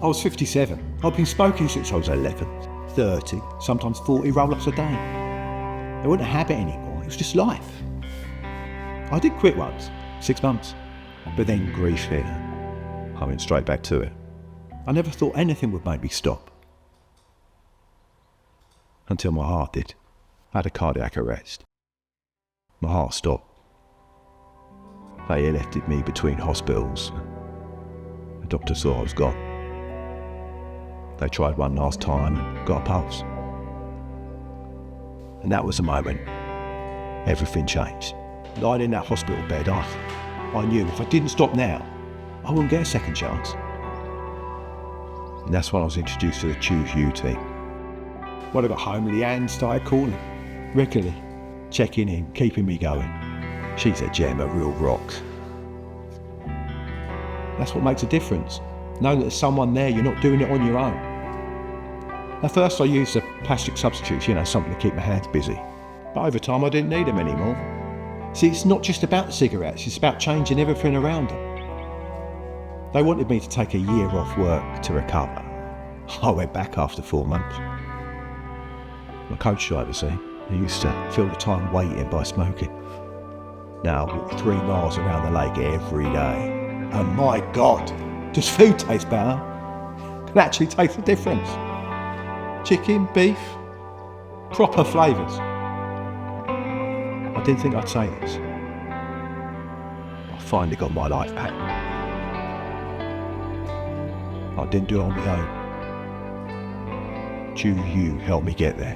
I was 57. I'd been smoking since I was 11, 30, sometimes 40 roll-ups a day. It wasn't a habit anymore, it was just life. I did quit once, 6 months, but then grief hit. I went straight back to it. I never thought anything would make me stop. Until my heart did. I had a cardiac arrest. My heart stopped. They airlifted me between hospitals. The doctor thought I was gone. They tried one last time and got a pulse. And that was the moment everything changed. Lying in that hospital bed, I knew if I didn't stop now, I wouldn't get a second chance. And that's when I was introduced to the Choose You team. When I got home, Leanne started calling regularly, checking in, keeping me going. She's a gem, a real rock. That's what makes a difference. Knowing that there's someone there, you're not doing it on your own. At first I used the plastic substitutes, something to keep my hands busy. But over time I didn't need them anymore. See, it's not just about the cigarettes, it's about changing everything around them. They wanted me to take a year off work to recover. I went back after 4 months. My coach driver, see, he used to fill the time waiting by smoking. Now I walk 3 miles around the lake every day. And my God, does food taste better? Can actually taste the difference. Chicken, beef, proper flavours. I didn't think I'd say this. I finally got my life back. I didn't do it on my own. You helped me get there.